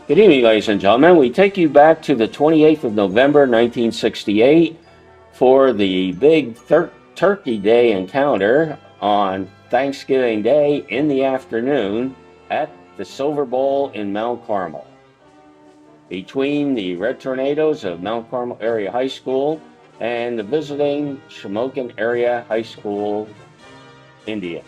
Good evening, ladies and gentlemen. We take you back to the 28th of November, 1968 for the big Turkey Day encounter on Thanksgiving Day in the afternoon at the Silver Bowl in Mount Carmel between the Red Tornadoes of Mount Carmel Area High School and the visiting Shamokin Area High School Indians.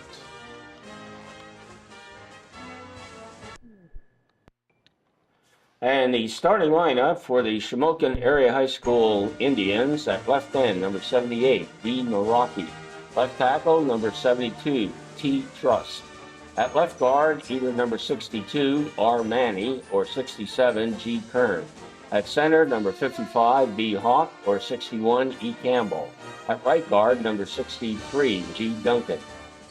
And the starting lineup for the Shamokin Area High School Indians at left end, number 78, D. Naraki. Left tackle, number 72, T. Trust. At left guard, either number 62, R. Manny, or 67, G. Kern. At center, number 55, B. Hawk, or 61, E. Campbell. At right guard, number 63, G. Duncan.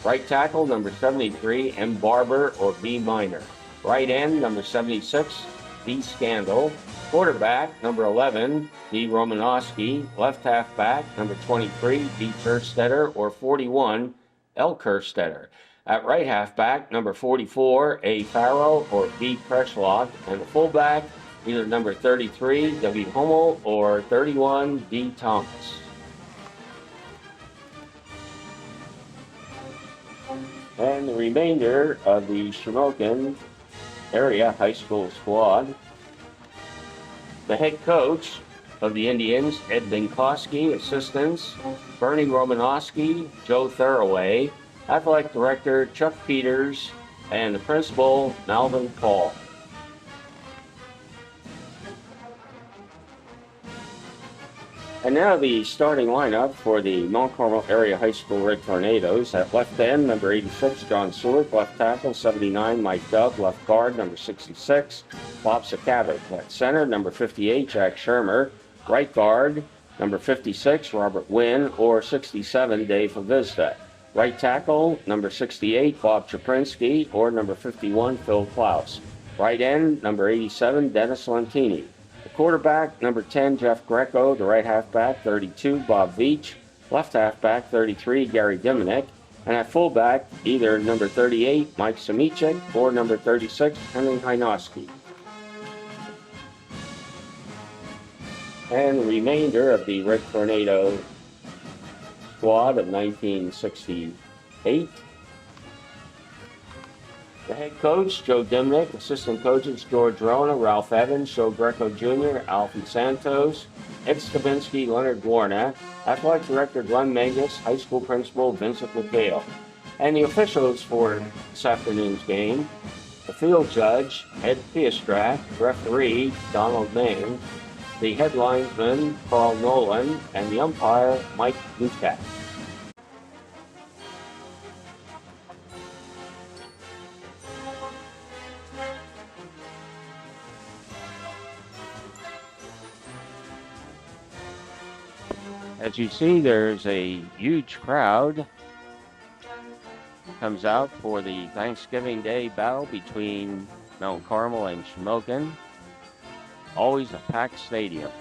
Right tackle, number 73, M. Barber, or B. Minor. Right end, number 76, B. Scandal. Quarterback, number 11, D. Romanowski. Left halfback, number 23, D. Kerstetter, or 41, L. Kerstetter. At right halfback, number 44, A. Farrow, or B. Preschlock. And the fullback, either number 33, W. Hummel, or 31, D. Thomas. And the remainder of the Shamokin Area High School squad. The head coach of the Indians, Ed Binkowski. Assistants, Bernie Romanowski, Joe Thoroughway. Athletic director, Chuck Peters. And the principal, Malvin Paul. And now the starting lineup for the Mount Carmel Area High School Red Tornadoes. At left end, number 86, John Seward. Left tackle, 79, Mike Dove. Left guard, number 66, Bob Sakavik. At center, number 58, Jack Shermer. Right guard, number 56, Robert Wynn, or 67, Dave Favista. Right tackle, number 68, Bob Chaprinsky, or number 51, Phil Klaus. Right end, number 87, Dennis Lentini. Quarterback, number 10, Jeff Greco. The right halfback, 32, Bob Veach. Left halfback, 33, Gary Diminick. And at fullback, either number 38, Mike Samichik, or number 36, Henry Hajnowski. And the remainder of the Red Tornado squad of 1968. The head coach, Joe Dimnick. Assistant coaches, George Rona, Ralph Evans, Joe Greco Jr., Alfie Santos, Ed Stavinsky, Leonard Warnak. Athletic director, Glenn Mangus. High school principal, Vincent McHale. And the officials for this afternoon's game, the field judge, Ed Piestrak, referee, Donald Main, the head linesman, Carl Nolan, and the umpire, Mike Lukat. As you see, there's a huge crowd comes out for the Thanksgiving Day battle between Mount Carmel and Shamokin. Always a packed stadium.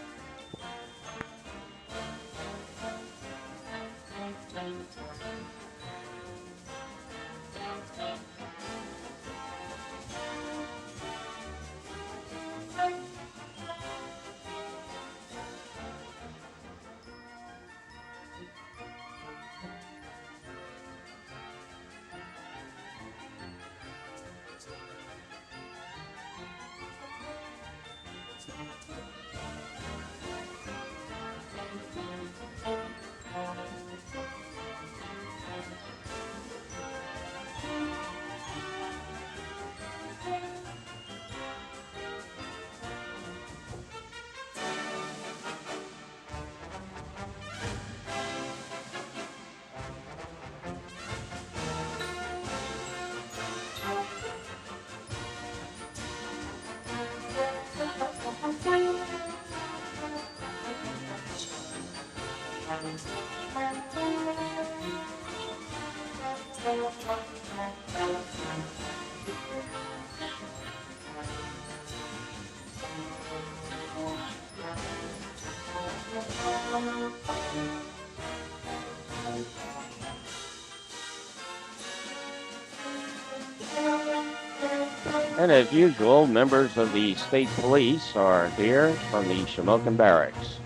And as usual, members of the state police are here from the Shamokin barracks.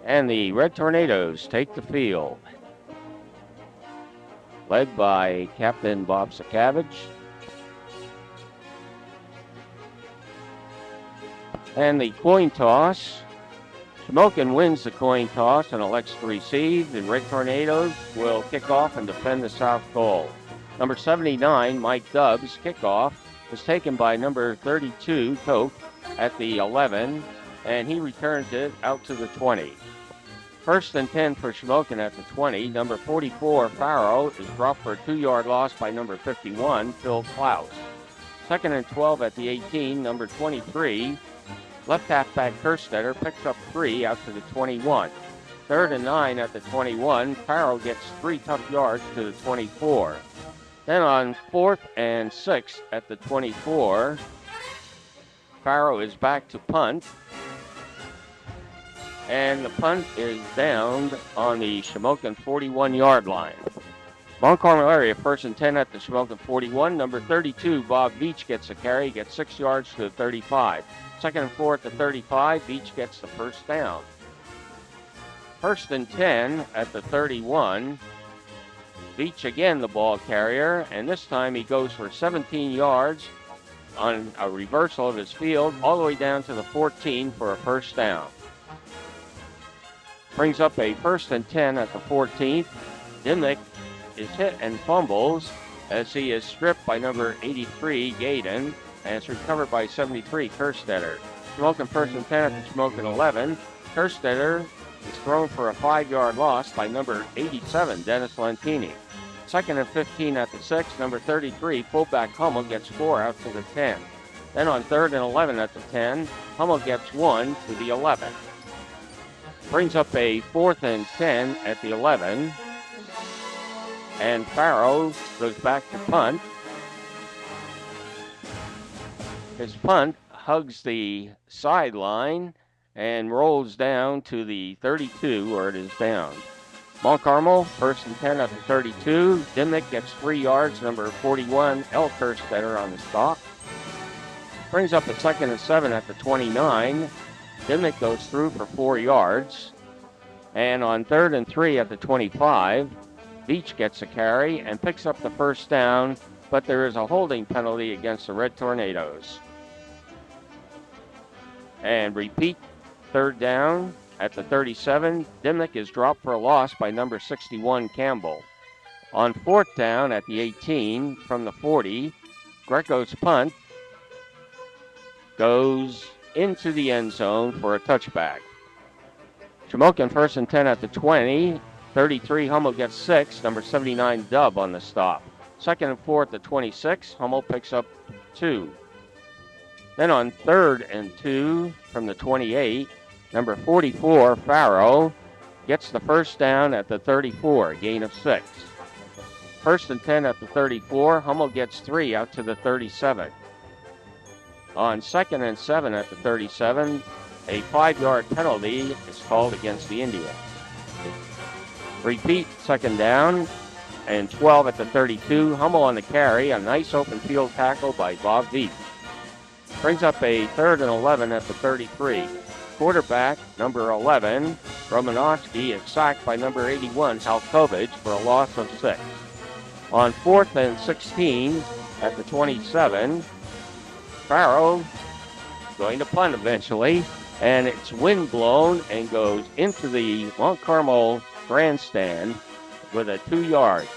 And the Red Tornadoes take the field, led by Captain Bob Sakavage. And the coin toss, Shamokin wins the coin toss and elects to receive. The Red Tornadoes will kick off and defend the south goal. Number 79, Mike Dubbs' kickoff was taken by number 32, Toke, at the 11, and he returns it out to the 20. First and 10 for Shamokin at the 20. Number 44, Farrow, is dropped for a 2-yard loss by number 51, Phil Klaus. Second and 12 at the 18, number 23, left halfback Kerstetter picks up 3 out to the 21. Third and 9 at the 21, Farrow gets 3 tough yards to the 24. Then on 4th and 6 at the 24, Farrow is back to punt. And the punt is downed on the Shamokin 41-yard line. Mount Carmel area, first and 10 at the Shamokin 41. Number 32, Bob Beach gets a carry, gets 6 yards to the 35. Second and 4 at the 35, Beach gets the first down. First and 10 at the 31, Beach again the ball carrier, and this time he goes for 17 yards on a reversal of his field, all the way down to the 14 for a first down. Brings up a first and 10 at the 14th. Dimnick is hit and fumbles as he is stripped by number 83, Gaydon, and it's recovered by 73, Kerstetter. Shamokin first and 10 at the Shamokin 11. Kerstetter is thrown for a 5-yard loss by number 87, Dennis Lentini. Second and 15 at the 6, number 33, fullback Hummel gets 4 out to the 10. Then on 3rd and 11 at the 10, Hummel gets 1 to the 11. Brings up a 4th and 10 at the 11. And Farrow goes back to punt. His punt hugs the sideline and rolls down to the 32 where it is down. Mount Carmel, first and 10 at the 32. Dimnick gets 3 yards. Number 41, L. Kerstetter on the stop. Brings up a 2nd and 7 at the 29. Dimnick goes through for 4 yards. And on 3rd and 3 at the 25, Beach gets a carry and picks up the first down, but there is a holding penalty against the Red Tornadoes. And repeat, 3rd down at the 37. Dimnick is dropped for a loss by number 61, Campbell. On 4th down at the 18 from the 40, Greco's punt goes into the end zone for a touchback. Shamokin first and 10 at the 20. 33, Hummel gets 6. Number 79, Dub on the stop. Second and 4 at the 26. Hummel picks up 2. Then on 3rd and 2 from the 28, number 44, Farrow, gets the first down at the 34, gain of 6. First and 10 at the 34, Hummel gets 3 out to the 37. On 2nd and 7 at the 37, a 5-yard penalty is called against the Indians. Repeat, 2nd down and 12 at the 32. Hummel on the carry, a nice open field tackle by Bob Beach. Brings up a 3rd and 11 at the 33. Quarterback, number 11, Romanowski, is sacked by number 81, Halkovich, for a loss of 6. On 4th and 16 at the 27, Farrow going to punt eventually, and it's windblown and goes into the Mount Carmel grandstand with a 2 yards.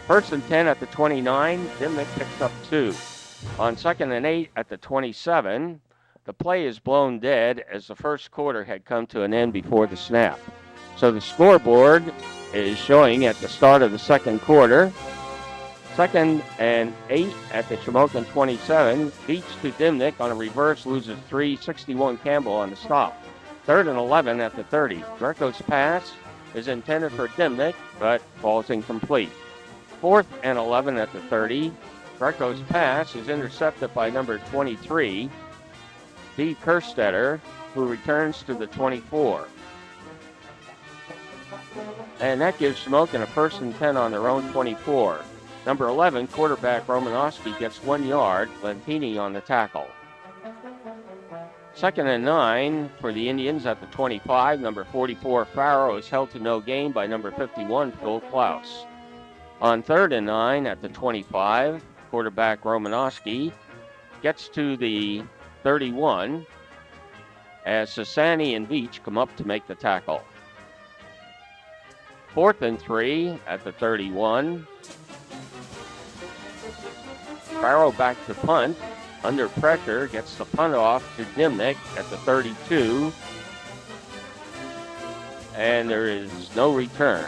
First and 10 at the 29, Dimnick picks up 2. On 2nd and 8 at the 27, the play is blown dead as the first quarter had come to an end before the snap. So the scoreboard is showing at the start of the second quarter, 2nd and 8 at the Shamokin 27, Beach to Dimnick on a reverse, loses 3, 61 Campbell on the stop. 3rd and 11 at the 30. Greco's pass is intended for Dimnick, but falls incomplete. 4th and 11 at the 30. Greco's pass is intercepted by number 23, D. Kerstetter, who returns to the 24. And that gives Shamokin a 1st and 10 on their own 24. Number 11, quarterback Romanowski gets 1 yard. Lentini on the tackle. 2nd and 9 for the Indians at the 25. Number 44, Farrow, is held to no gain by number 51, Phil Klaus. On 3rd and 9 at the 25, quarterback Romanowski gets to the 31 as Sassani and Beach come up to make the tackle. 4th and 3 at the 31. Farrow back to punt. Under pressure, gets the punt off to Dimnick at the 32. And there is no return.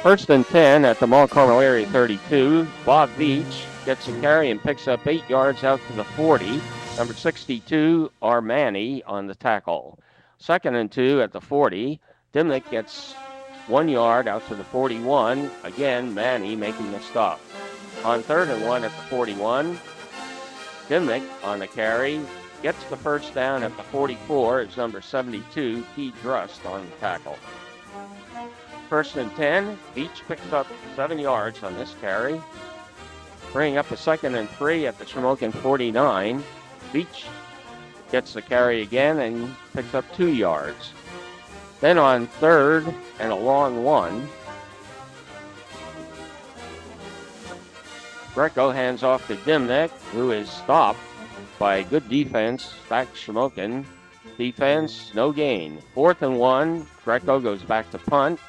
1st and 10 at the Mount Carmel area 32. Bob Beach gets a carry and picks up 8 yards out to the 40. Number 62, Armani on the tackle. 2nd and 2 at the 40. Dimnick gets 1 yard out to the 41. Again, Manny making the stop. On 3rd and 1 at the 41, Dimnick on the carry gets the 1st down at the 44. It's number 72, T. Drust on the tackle. 1st and 10, Beach picks up 7 yards on this carry. Bringing up a 2nd and 3 at the Shamokin 49. Beach gets the carry again and picks up 2 yards. Then on 3rd and a long one, Greco hands off to Dimnick, who is stopped by good defense. Back Shamokin. Defense, no gain. 4th and 1, Greco goes back to punt.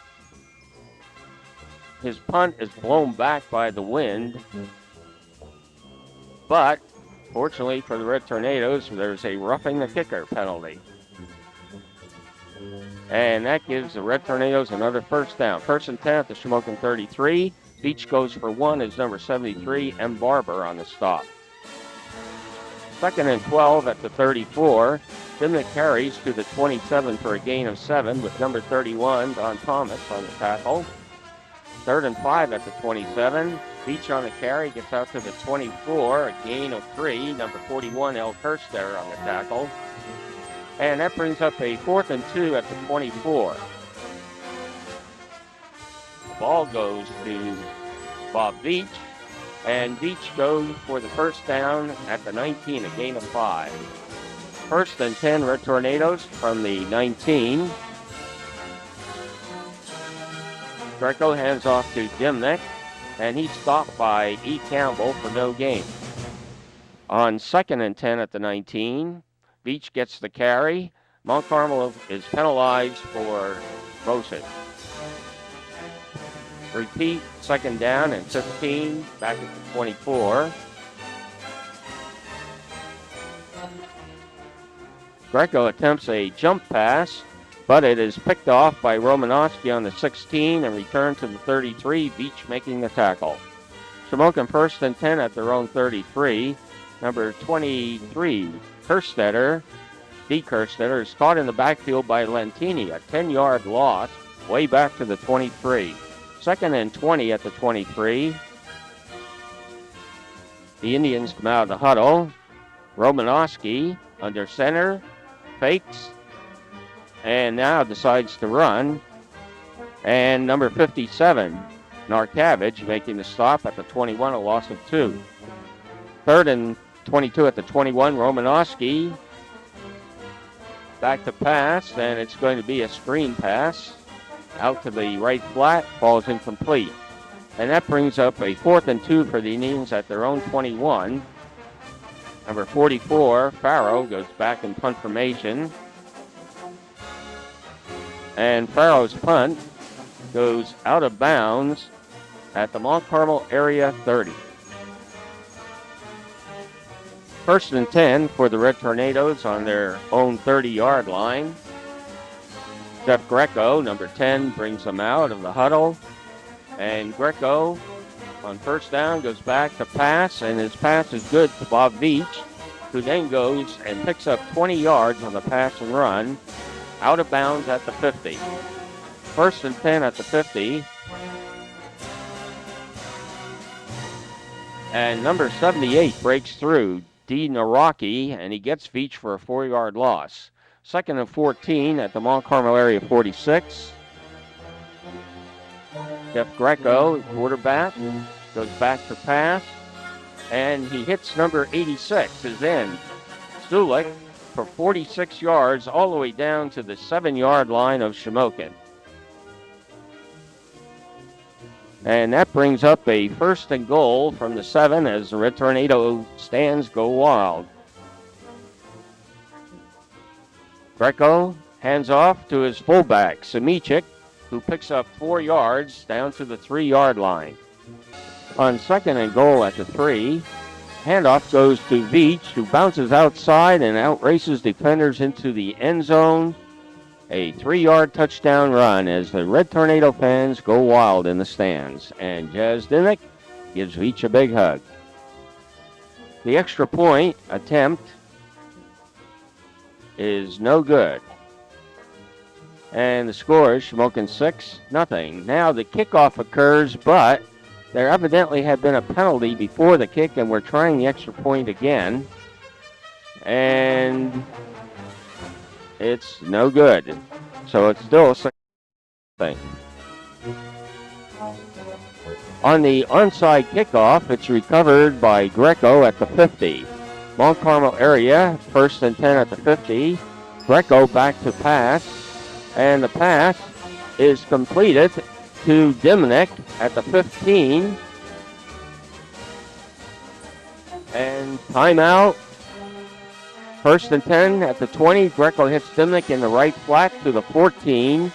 His punt is blown back by the wind. But, fortunately for the Red Tornadoes, there's a roughing the kicker penalty. And that gives the Red Tornadoes another 1st down. 1st and 10 at the Shamokin 33. Beach goes for 1 as number 73, M. Barber on the stop. 2nd and 12 at the 34. Dimnick carries to the 27 for a gain of 7 with number 31, Don Thomas, on the tackle. 3rd and 5 at the 27. Beach on the carry gets out to the 24, a gain of 3. Number 41, L. Kerstetter on the tackle. And that brings up a 4th and 2 at the 24. The ball goes to Bob Beach, and Beach goes for the 1st down at the 19, a gain of 5. 1st and 10, Red Tornadoes from the 19. Greco hands off to Dimnick, and he's stopped by E. Campbell for no gain. On 2nd and 10 at the 19, Beach gets the carry. Mount Carmel is penalized for motion. Repeat, 2nd down and 15, back at the 24. Greco attempts a jump pass, but it is picked off by Romanowski on the 16 and returned to the 33, Beach making the tackle. Shamokin 1st and 10 at their own 33. Number 23, Kerstetter, D. Kerstetter, is caught in the backfield by Lentini, a 10-yard loss way back to the 23. 2nd and 20 at the 23. The Indians come out of the huddle. Romanowski under center, fakes, and now decides to run. And number 57, Narkavich, making the stop at the 21, a loss of 2. 3rd and 22 at the 21, Romanowski back to pass, and it's going to be a screen pass. Out to the right flat, falls incomplete. And that brings up a 4th and 2 for the Indians at their own 21. Number 44, Farrow, goes back in punt formation. And Farrow's punt goes out of bounds at the Mount Carmel area 30. 1st and 10 for the Red Tornadoes on their own 30-yard line. Jeff Greco, number 10, brings them out of the huddle. And Greco, on 1st down, goes back to pass, and his pass is good to Bob Beach, who then goes and picks up 20 yards on the pass and run, out of bounds at the 50. 1st and 10 at the 50. And number 78 breaks through, D. Naraki, and he gets Beach for a 4-yard loss. Second and 14 at the Mont Carmel area 46. Jeff Greco, quarterback, goes back to pass, and he hits number 86, his end, Stulik, for 46 yards all the way down to the 7-yard line of Shamokin. And that brings up a first and goal from the 7 as the Red Tornado stands go wild. Greco hands off to his fullback, Simichik, who picks up 4 yards down to the 3-yard line. On second and goal at the 3, handoff goes to Veach, who bounces outside and outraces defenders into the end zone. A 3-yard touchdown run as the Red Tornado fans go wild in the stands. And Jazz Dimmick gives Veach a big hug. The extra point attempt is no good. And the score is Shamokin 6-0. Now the kickoff occurs, but there evidently had been a penalty before the kick, and we're trying the extra point again. And it's no good. So it's still a thing. On the onside kickoff, it's recovered by Greco at the 50. Mont Carmel area, first and 10 at the 50. Greco back to pass. And the pass is completed to Diminick at the 15. And timeout. First and 10 at the 20. Greco hits Diminick in the right flat to the 14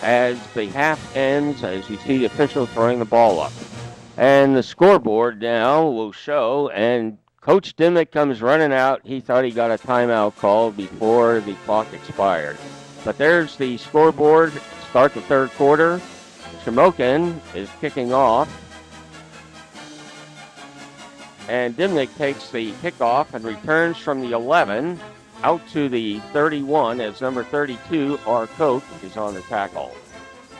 as the half ends, as you see the official throwing the ball up. And the scoreboard now will show, and Coach Diminick comes running out. He thought he got a timeout called before the clock expired. But there's the scoreboard. Start the third quarter. Shamokin is kicking off. And Diminick takes the kickoff and returns from the 11 out to the 31 as number 32, our coach, is on the tackle.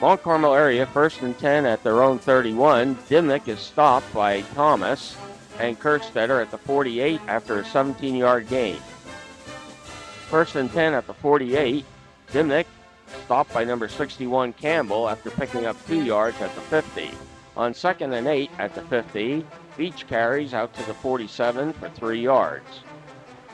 Mont Carmel area, first and 10 at their own 31. Diminick is stopped by Thomas and Kirkstetter at the 48 after a 17-yard gain. First and 10 at the 48. Diminick stopped by number 61, Campbell, after picking up 2 yards at the 50. On second and 8 at the 50, Beach carries out to the 47 for 3 yards.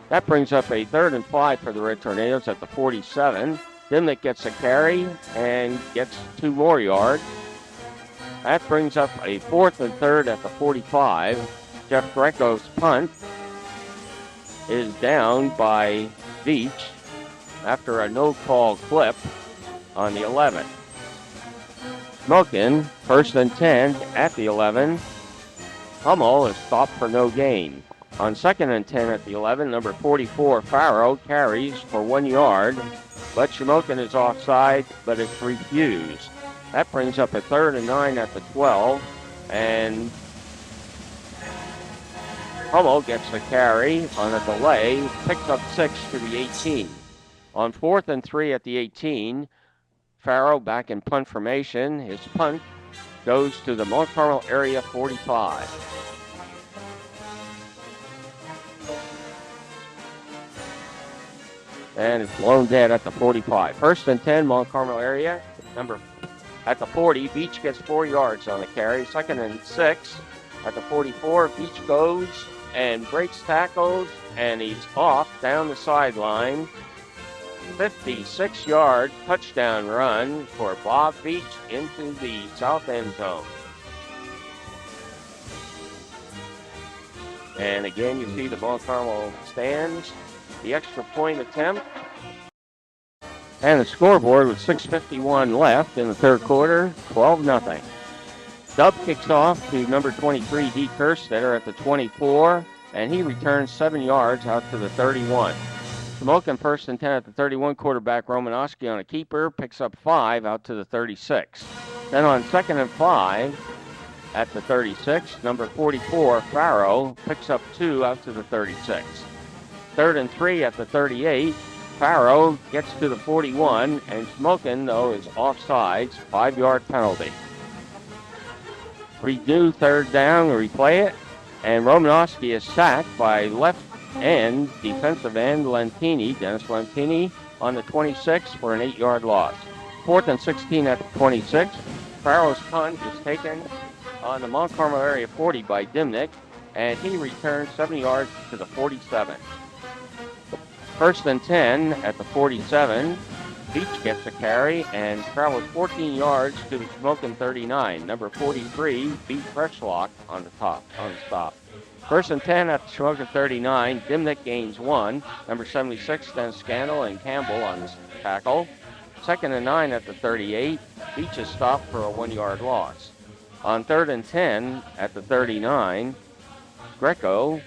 That brings up a third and 5 for the Red Tornadoes at the 47. Diminick gets a carry and gets 2 more yards. That brings up a fourth and third at the 45. Jeff Greco's punt is down by Beach after a no-call clip on the 11. Shamokin, first and 10 at the 11. Hummel is stopped for no gain. On second and 10 at the 11, number 44, Farrow, carries for 1 yard, but Shamokin is offside, but it's refused. That brings up a third and 9 at the 12, and Hummel gets the carry on a delay, picks up 6 to the 18. On fourth and 3 at the 18, Farrow back in punt formation. His punt goes to the Mont Carmel area 45. And it's blown dead at the 45. First and 10, Mont Carmel area. Number at the 40, Beach gets 4 yards on the carry. Second and 6 at the 44, Beach goes and breaks tackles, and he's off down the sideline. 56-yard touchdown run for Bob Beach into the south end zone. And again, you see the Mont Carmel stands. The extra point attempt. And the scoreboard with 6:51 left in the third quarter, 12-0. Dub kicks off to number 23, D. Kirstetter at the 24, and he returns 7 yards out to the 31. Shamokin first and 10 at the 31, quarterback Romanowski on a keeper, picks up 5 out to the 36. Then on second and 5 at the 36, number 44, Farrow, picks up 2 out to the 36. Third and 3 at the 38, Farrow gets to the 41, and Shamokin, though, is offsides, 5-yard penalty. Redo third down, replay it, and Romanowski is sacked by left end, defensive end, Dennis Lentini, on the 26 for an 8-yard loss. 4th and 16 at the 26. Farrell's punt is taken on the Mount Carmel area 40 by Dimnick, and he returns 7 yards to the 47. 1st and 10 at the 47. Beach gets a carry and travels 14 yards to the Shamokin 39. Number 43, beat Freshlock on the stop. 1st and 10 at the Shamokin 39. Dimnick gains 1. Number 76, then Scandal and Campbell on the tackle. 2nd and 9 at the 38. Beach is stopped for a 1-yard loss. On 3rd and 10 at the 39, Greco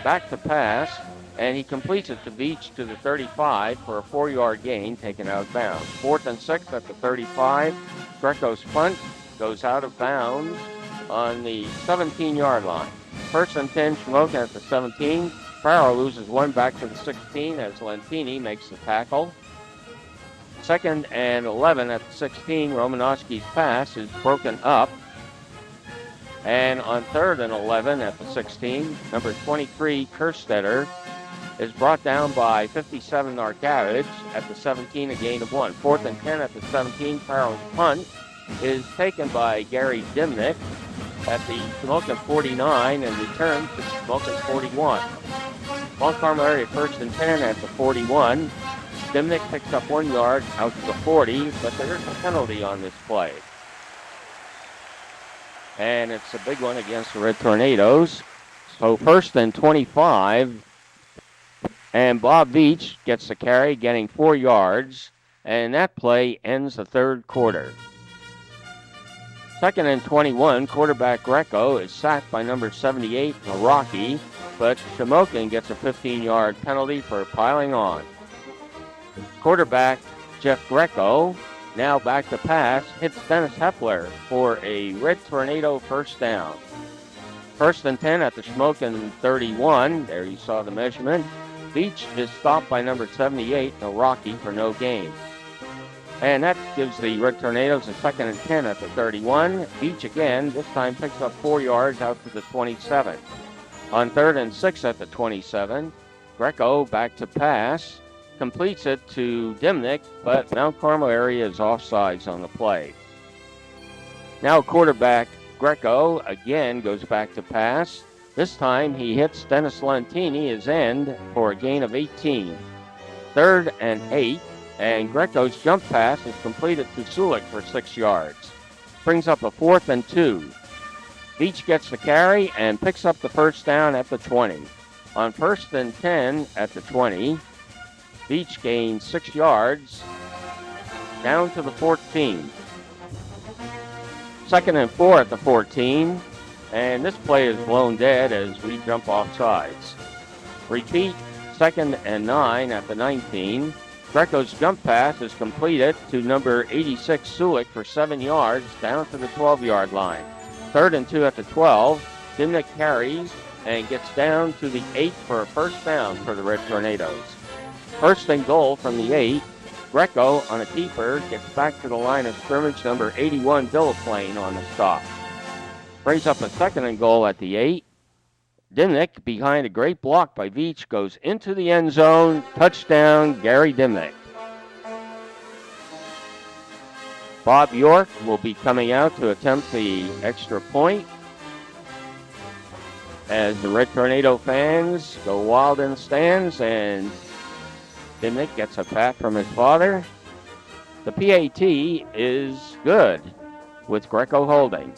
back to pass, and he completes it to Beach to the 35 for a 4-yard gain taken out of bounds. 4th and 6 at the 35. Greco's punt goes out of bounds on the 17-yard line. 1st and 10, Shamokin at the 17. Farrell loses 1 back to the 16 as Lentini makes the tackle. 2nd and 11 at the 16. Romanowski's pass is broken up. And on 3rd and 11 at the 16, number 23, Kerstetter, is brought down by 57 Narkavich at the 17, a gain of 1. 4th and 10 at the 17, Farrell's punt is taken by Gary Dimnick at the Shamokin 49 and returned to Shamokin 41. Mount Carmel area 1st and 10 at the 41. Dimnick picks up 1 yard out to the 40, but there's a penalty on this play. And it's a big one against the Red Tornadoes. So 1st and 25, and Bob Beach gets the carry, getting 4 yards, and that play ends the 3rd quarter. 2nd and 21, quarterback Greco is sacked by number 78, Rocky, but Shamokin gets a 15-yard penalty for piling on. Quarterback Jeff Greco, now back to pass, hits Dennis Heffler for a Red Tornado first down. 1st and 10 at the Shamokin 31. There you saw the measurement. Beach is stopped by number 78, Rocky, for no gain. And that gives the Red Tornadoes a 2nd and 10 at the 31. Beach again, this time picks up 4 yards out to the 27. On 3rd and 6 at the 27, Greco back to pass, completes it to Dimnick, but Mount Carmel area is offsides on the play. Now quarterback Greco again goes back to pass. This time he hits Dennis Lentini, his end, for a gain of 18. 3rd and 8, and Greco's jump pass is completed to Sulik for 6 yards. Brings up a 4th and 2. Beach gets the carry and picks up the first down at the 20. On 1st and 10 at the 20, Beach gains 6 yards down to the 14. 2nd and 4 at the 14, and this play is blown dead as we jump off sides. Repeat, 2nd and 9 at the 19. Greco's jump pass is completed to number 86, Sulik, for 7 yards down to the 12-yard line. 3rd and 2 at the 12. Dimnick carries and gets down to the 8 for a first down for the Red Tornadoes. 1st and goal from the 8. Greco on a keeper gets back to the line of scrimmage, number 81, Villaplane, on the stop. Brings up a 2nd and goal at the 8. Dimnick, behind a great block by Beach, goes into the end zone. Touchdown, Gary Dimnick. Bob York will be coming out to attempt the extra point as the Red Tornado fans go wild in the stands, and Dimnick gets a pat from his father. The PAT is good with Greco holding.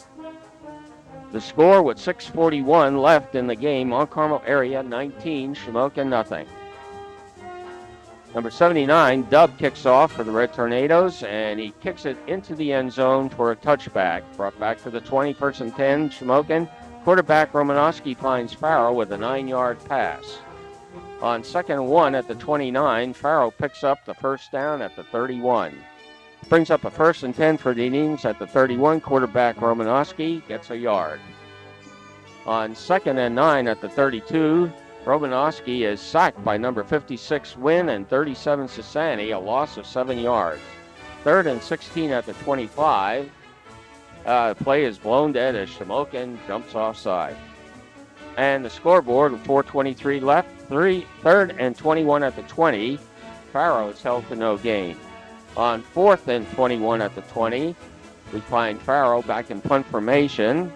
The score with 6:41 left in the game, Mount Carmel area 19, Shamokin nothing. Number 79, Dub, kicks off for the Red Tornadoes, and he kicks it into the end zone for a touchback. Brought back to the 20, 1st and 10, Shamokin. Quarterback Romanowski finds Farrell with a 9-yard pass. On 2nd and 1 at the 29, Farrell picks up the first down at the 31. Brings up a 1st and 10 for the Indians at the 31. Quarterback Romanowski gets a yard. On 2nd and 9 at the 32, Romanowski is sacked by number 56, Wynn, and 37, Sassani, a loss of 7 yards. 3rd and 16 at the 25. Play is blown dead as Shamokin jumps offside. And the scoreboard with 4:23 left, 3rd and 21 at the 20. Faro is held to no gain. On 4th and 21 at the 20, we find Faro back in punt formation,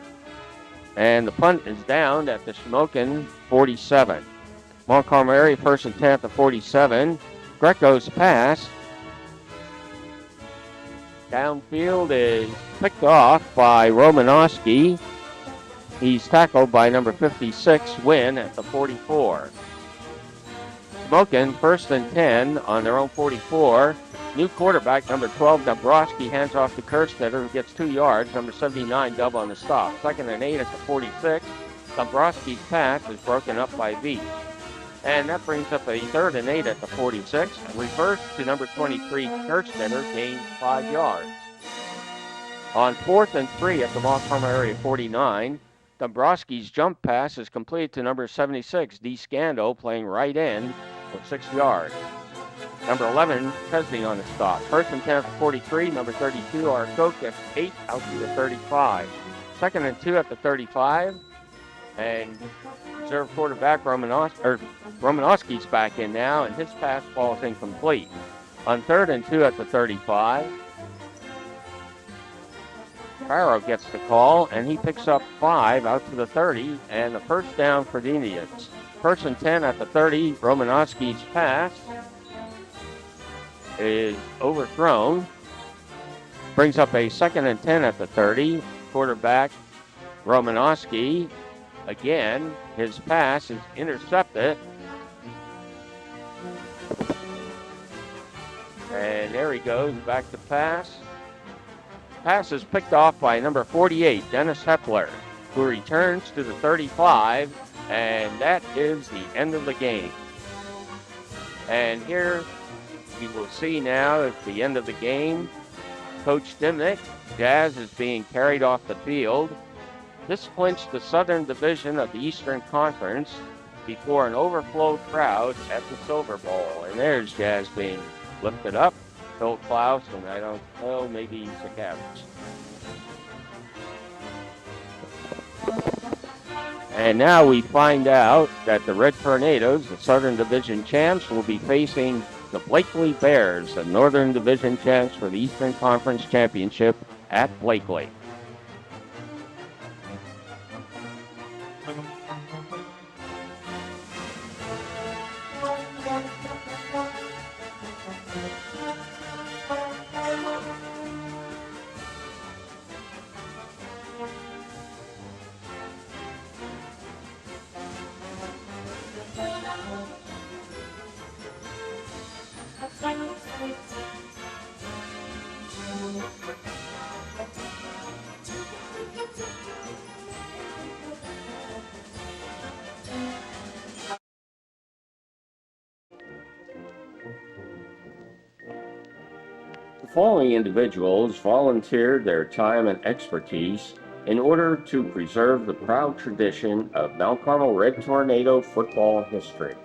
and the punt is down at the Shamokin 47. Mount Carmel area 1st and 10 at the 47. Greco's pass downfield is picked off by Romanowski. He's tackled by number 56, Wynn, at the 44. Shamokin 1st and 10 on their own 44. New quarterback, number 12, Dabrowski, hands off to Kerstetter, who gets 2 yards. Number 79, Dub on the stop. 2nd and 8 at the 46. Dabrowski's pass is broken up by Veach. And that brings up a 3rd and 8 at the 46. Reverse to number 23, Kerstetter, gains 5 yards. On 4th and 3 at the Mount Carmel area 49, Dombrowski's jump pass is completed to number 76, D. Scando, playing right end for 6 yards. Number 11, Chesney on the stop. 1st and 10 at the 43, number 32, Arcoke gets 8 out to the 35. 2nd and 2 at the 35, and reserve quarterback Romanowski's back in now, and his pass ball is incomplete. On 3rd and 2 at the 35, Faro gets the call, and he picks up 5 out to the 30, and a first down for the Indians. 1st and 10 at the 30, Romanowski's pass is overthrown. Brings up a 2nd and 10 at the 30. Quarterback Romanowski, again, his pass is intercepted. And there he goes, back to pass. Pass is picked off by number 48, Dennis Hepler, who returns to the 35, and that is the end of the game. And here we will see now at the end of the game, Coach Dimnick, Jazz is being carried off the field. This clinched the Southern Division of the Eastern Conference before an overflow crowd at the Silver Bowl. And there's Jazz being lifted up. Phil Klaus, and I don't know, maybe he's a cabbage. And now we find out that the Red Tornadoes, the Southern Division champs, will be facing the Blakely Bears, the Northern Division champs for the Eastern Conference Championship at Blakely. The following individuals volunteered their time and expertise in order to preserve the proud tradition of Mount Carmel Red Tornado football history.